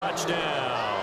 Touchdown.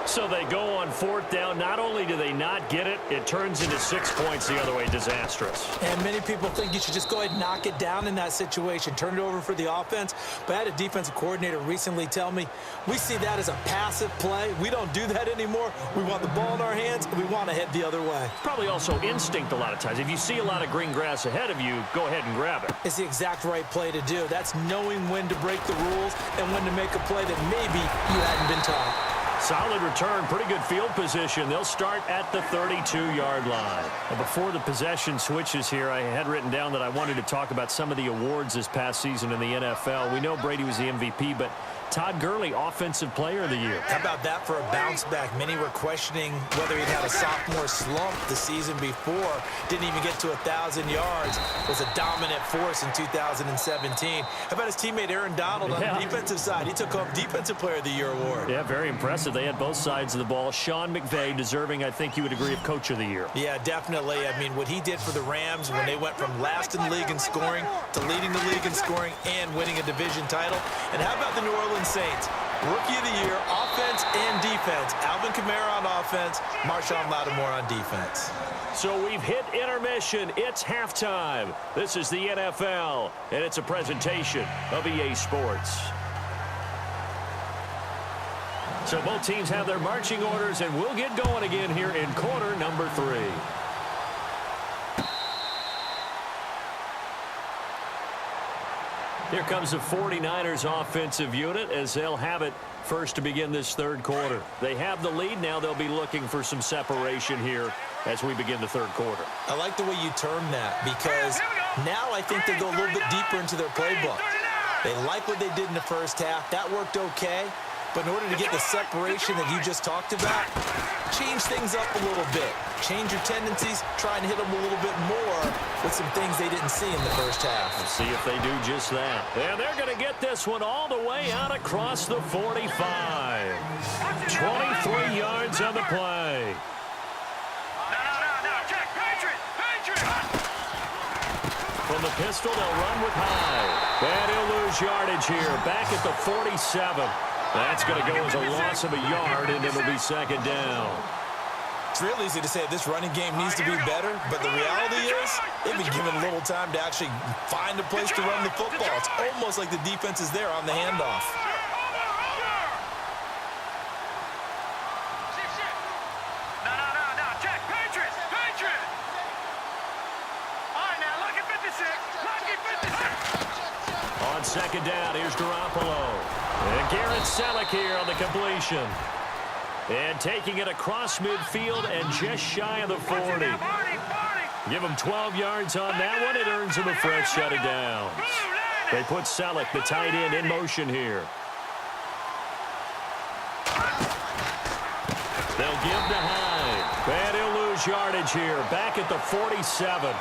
So they go on fourth down. Not only do they not get it, it turns into 6 points the other way. Disastrous. And many people think you should just go ahead and knock it down in that situation. Turn it over for the offense. But I had a defensive coordinator recently tell me, we see that as a passive play. We don't do that anymore. We want the ball in our hands, and we want to head the other way. Probably also instinct a lot of times. If you see a lot of green grass ahead of you, go ahead and grab it. It's the exact right play to do. That's knowing when to break the rules and when to make a play that maybe you hadn't been taught. Solid return, pretty good field position. They'll start at the 32-yard line. Well, before the possession switches here, I had written down that I wanted to talk about some of the awards this past season in the NFL. We know Brady was the MVP, but Todd Gurley, Offensive Player of the Year. How about that for a bounce back? Many were questioning whether he'd had a sophomore slump the season before. Didn't even get to 1,000 yards. Was a dominant force in 2017. How about his teammate Aaron Donald on the defensive side? He took home Defensive Player of the Year award. Yeah, very impressive. They had both sides of the ball. Sean McVay deserving, I think you would agree, of Coach of the Year. Yeah, definitely. I mean, what he did for the Rams when they went from last in the league in scoring to leading the league in scoring and winning a division title. And how about the New Orleans Saints? Rookie of the Year, offense and defense. Alvin Kamara on offense, Marshawn Lattimore on defense. So we've hit intermission. It's halftime. This is the NFL, and it's a presentation of EA Sports. So both teams have their marching orders, and we'll get going again here in quarter number 3. Here comes the 49ers offensive unit as they'll have it first to begin this third quarter. They have the lead. Now they'll be looking for some separation here as we begin the third quarter. I like the way you term that because now I think they go a little bit deeper into their playbook. They like what they did in the first half. That worked okay. But in order to get the separation that you just talked about, change things up a little bit. Change your tendencies, try and hit them a little bit more with some things they didn't see in the first half. Let's see if they do just that. And they're going to get this one all the way out across the 45. 23 yards on the play. From the pistol, they'll run with high. And he'll lose yardage here, back at the 47. That's going to go as a loss of a yard, and it'll be second down. It's real easy to say this running game needs to be better, but the reality is they've been given little time to actually find a place to run the football. It's almost like the defense is there on the handoff. On second down, here's Garoppolo. And Garrett Selleck here on the completion. And taking it across midfield and just shy of the 40. Give him 12 yards on that one. It earns him a fresh set of downs. They put Selleck, the tight end, in motion here. They'll give to Hyde. And he'll lose yardage here, back at the 47.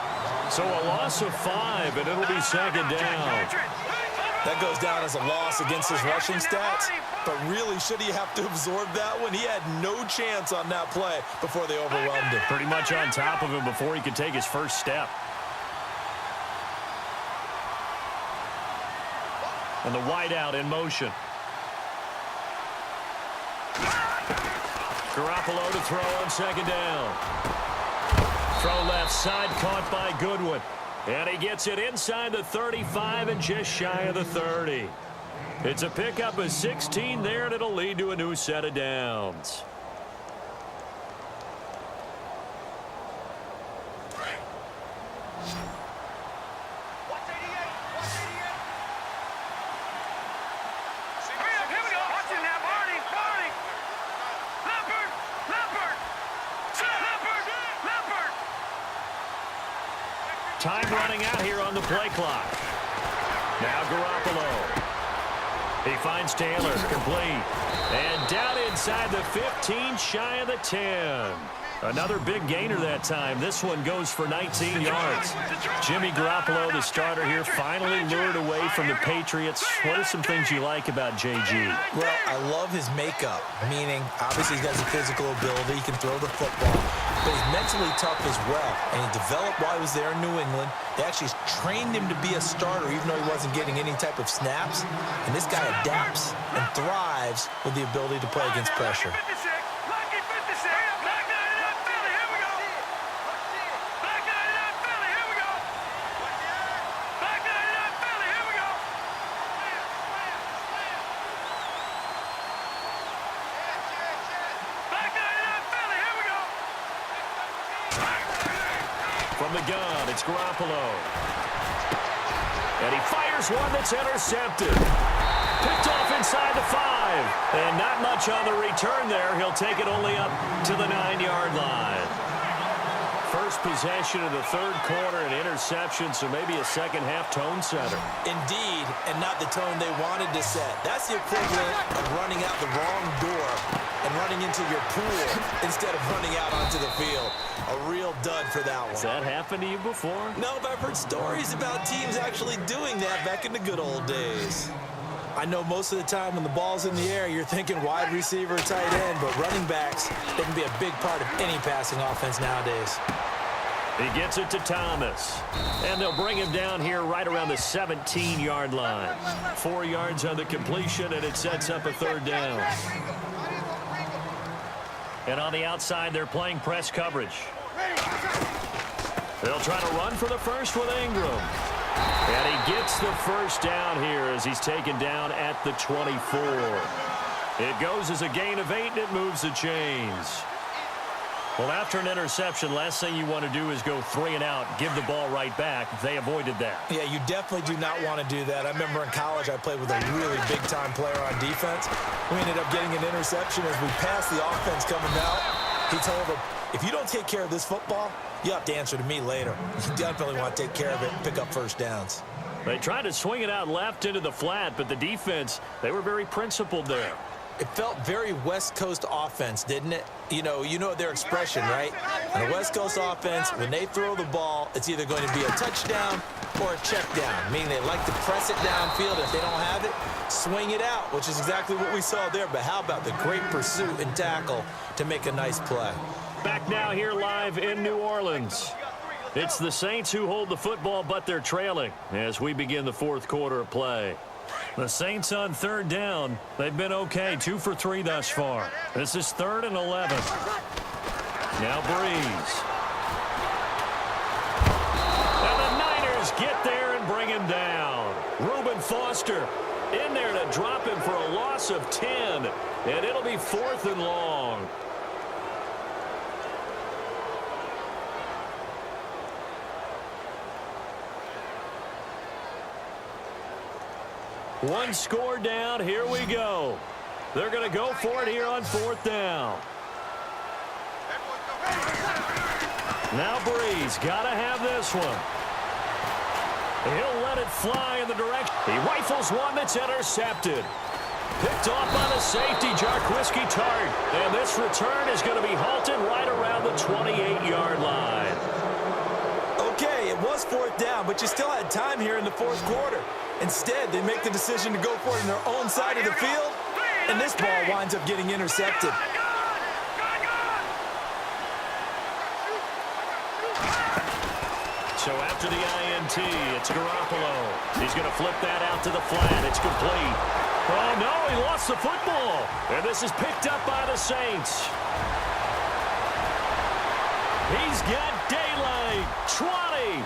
So a loss of 5, and it'll be second down. That goes down as a loss against his rushing stats, but really, should he have to absorb that one? He had no chance on that play before they overwhelmed him. Pretty much on top of him before he could take his first step. And the wideout in motion. Garoppolo to throw on second down. Throw left side, caught by Goodwin. And he gets it inside the 35 and just shy of the 30. It's a pickup of 16 there, and it'll lead to a new set of downs. Time running out here on the play clock. Now Garoppolo. He finds Taylor, complete. And down inside the 15, shy of the 10. Another big gainer that time. This one goes for 19 yards. Jimmy Garoppolo, the starter here, finally lured away from the Patriots. What are some things you like about JG? Well, I love his makeup, meaning obviously he's got some physical ability. He can throw the football, but he's mentally tough as well. And he developed while he was there in New England. They actually trained him to be a starter even though he wasn't getting any type of snaps. And this guy adapts and thrives with the ability to play against pressure. From the gun, it's Garoppolo. And he fires one that's intercepted. Picked off inside the 5. And not much on the return there. He'll take it only up to the 9-yard line. First possession of the third quarter, an interception, so maybe a second-half tone setter. Indeed, and not the tone they wanted to set. That's the equivalent of running out the wrong door and running into your pool instead of running out onto the field. A real dud for that one. Has that happened to you before? No, but I've heard stories about teams actually doing that back in the good old days. I know most of the time when the ball's in the air, you're thinking wide receiver, tight end, but running backs, they can be a big part of any passing offense nowadays. He gets it to Thomas. And they'll bring him down here right around the 17-yard line. 4 yards on the completion, and it sets up a third down. And on the outside, they're playing press coverage. They'll try to run for the first with Ingram. And he gets the first down here as he's taken down at the 24. It goes as a gain of 8, and it moves the chains. Well, after an interception, last thing you want to do is go 3 and out, give the ball right back. They avoided that. Yeah, you definitely do not want to do that. I remember in college I played with a really big-time player on defense. We ended up getting an interception as we passed the offense coming out. He told him, if you don't take care of this football, you have to answer to me later. You definitely want to take care of it and pick up first downs. They tried to swing it out left into the flat, but the defense, they were very principled there. It felt very West Coast offense, didn't it? You know their expression, right? On a West Coast offense, when they throw the ball, it's either going to be a touchdown or a check down, meaning they like to press it downfield. If they don't have it, swing it out, which is exactly what we saw there. But how about the great pursuit and tackle to make a nice play? Back now here live in New Orleans. It's the Saints who hold the football, but they're trailing as we begin the fourth quarter of play. The Saints on third down. They've been okay, 2 for 3 thus far. This is 3rd and 11. Now Breeze. And the Niners get there and bring him down. Reuben Foster in there to drop him for a loss of 10. And it'll be 4th and long. One score down. Here we go. They're going to go for it here on 4th down. Now Breeze. Got to have this one. He'll let it fly in the direction. He rifles one that's intercepted. Picked off by the safety, Jarquiski Tart. And this return is going to be halted right around the 28-yard line. Okay, it was 4th down, but you still had time here in the fourth quarter. Instead, they make the decision to go for it on their own side of the field, and this ball winds up getting intercepted. So after the INT, it's Garoppolo. He's going to flip that out to the flat. It's complete. Oh, no, he lost the football. And this is picked up by the Saints. He's got daylight. 20,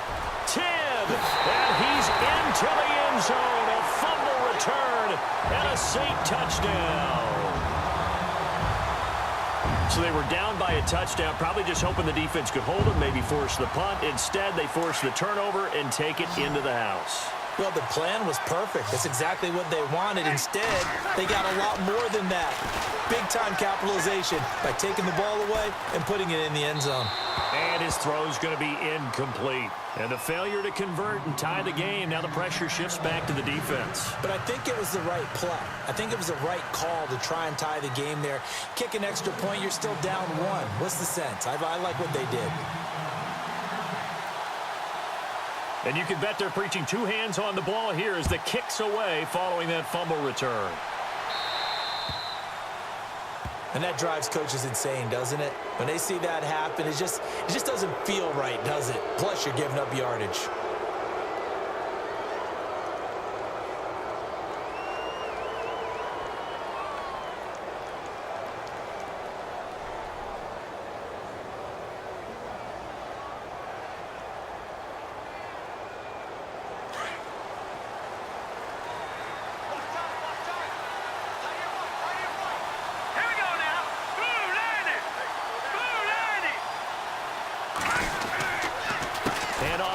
10, and he's into the end zone. A fumble return and a Saint touchdown. So they were down by a touchdown, probably just hoping the defense could hold them, maybe force the punt. Instead, they force the turnover and take it into the house. Well, the plan was perfect. That's exactly what they wanted. Instead, they got a lot more than that. big-time capitalization by taking the ball away and putting it in the end zone. And his throw's going to be incomplete. And a failure to convert and tie the game. Now the pressure shifts back to the defense. But I think it was the right play. I think it was the right call to try and tie the game there. Kick an extra point, you're still down one. What's the sense? I like what they did. And you can bet they're preaching two hands on the ball here as the kick's away following that fumble return. And that drives coaches insane, doesn't it? When they see that happen, it just doesn't feel right, does it? Plus, you're giving up yardage.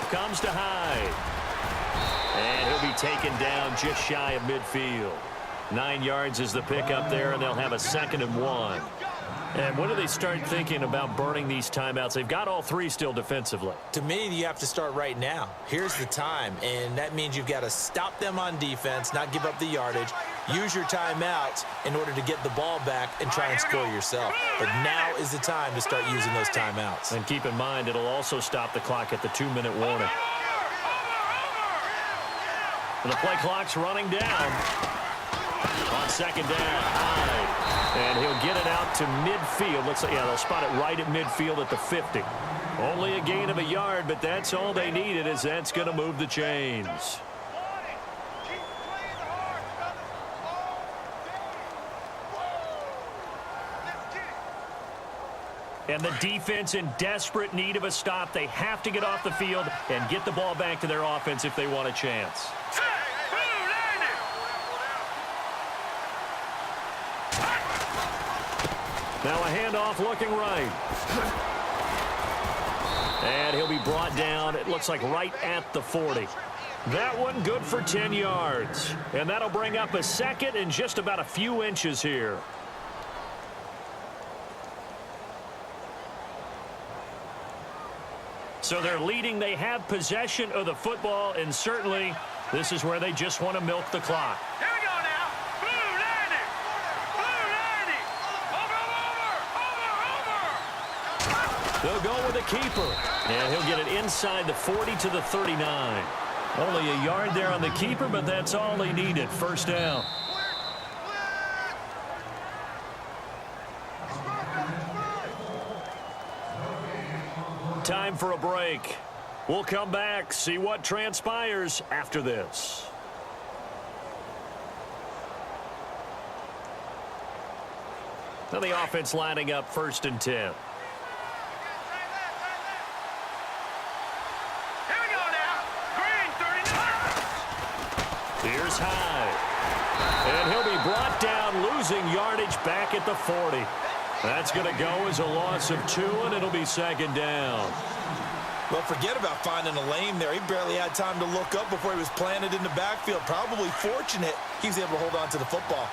Comes to Hyde. And he'll be taken down just shy of midfield. 9 yards is the pickup there, and they'll have a 2nd and 1. And when do they start thinking about burning these timeouts? They've got all three still defensively. To me, you have to start right now. Here's the time, and that means you've got to stop them on defense, not give up the yardage, use your timeouts in order to get the ball back and try and score yourself. But now is the time to start using those timeouts. And keep in mind, it'll also stop the clock at the 2-minute warning. And the play clock's running down. On 2nd down, Hyde. And he'll get it out to midfield. Looks like, yeah, they'll spot it right at midfield at the 50. Only a gain of a yard, but that's all they needed, as that's going to move the chains. And the defense in desperate need of a stop. They have to get off the field and get the ball back to their offense if they want a chance. Now a handoff looking right. And he'll be brought down, it looks like right at the 40. That one good for 10 yards. And that'll bring up a 2nd and just about a few inches here. So they're leading. They have possession of the football, and certainly this is where they just want to milk the clock. Here we go now. Blue landing. Blue landing. Over. They'll go with the keeper. And he'll get it inside the 40 to the 39. Only a yard there on the keeper, but that's all he needed. 1st down. Time for a break. We'll come back, see what transpires after this. Now the offense lining up 1st and 10. Here we go now. Green 39. Here's Hyde. And he'll be brought down, losing yardage back at the 40. That's going to go as a loss of 2, and it'll be 2nd down. Well, forget about finding a lane there. He barely had time to look up before he was planted in the backfield. Probably fortunate he was able to hold on to the football.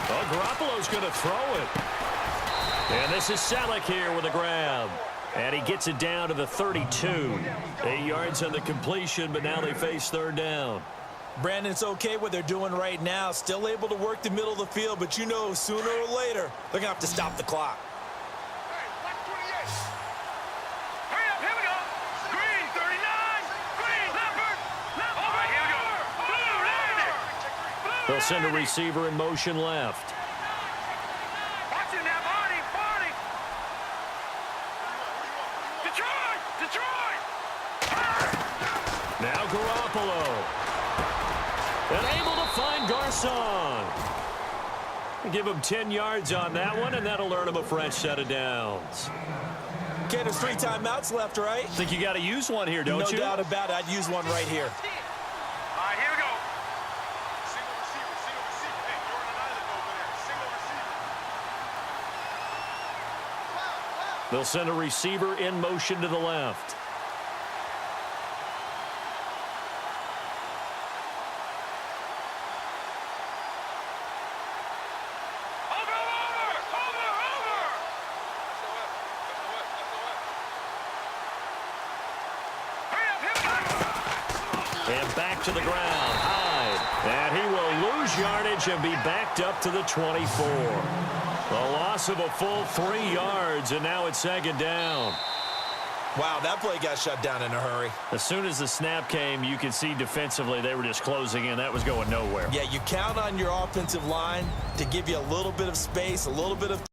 Well, Garoppolo's going to throw it. And this is Selleck here with a grab. And he gets it down to the 32. 8 yards on the completion, but now they face 3rd down. Brandon, it's okay what they're doing right now. Still able to work the middle of the field, but you know sooner or later they're going to have to stop the clock. Hurry up, here we go. Green 39. Green leopard. All right, here we go. Blue landing. They'll send a receiver in motion left. Watch it now, Barney. Detroit. Now Garoppolo. And able to find Garcon. Give him 10 yards on that one, and that'll earn him a fresh set of downs. Okay, there's 3 timeouts left, right? Think you got to use one here, don't you? No doubt about it. I'd use one right here. All right, here we go. Single receiver. Hey, Jordan and Island over there. Single receiver. They'll send a receiver in motion to the left. And back to the ground. Hyde. And he will lose yardage and be backed up to the 24. A loss of a full 3 yards, and now it's 2nd down. Wow, that play got shut down in a hurry. As soon as the snap came, you could see defensively they were just closing in. That was going nowhere. Yeah, you count on your offensive line to give you a little bit of space, a little bit of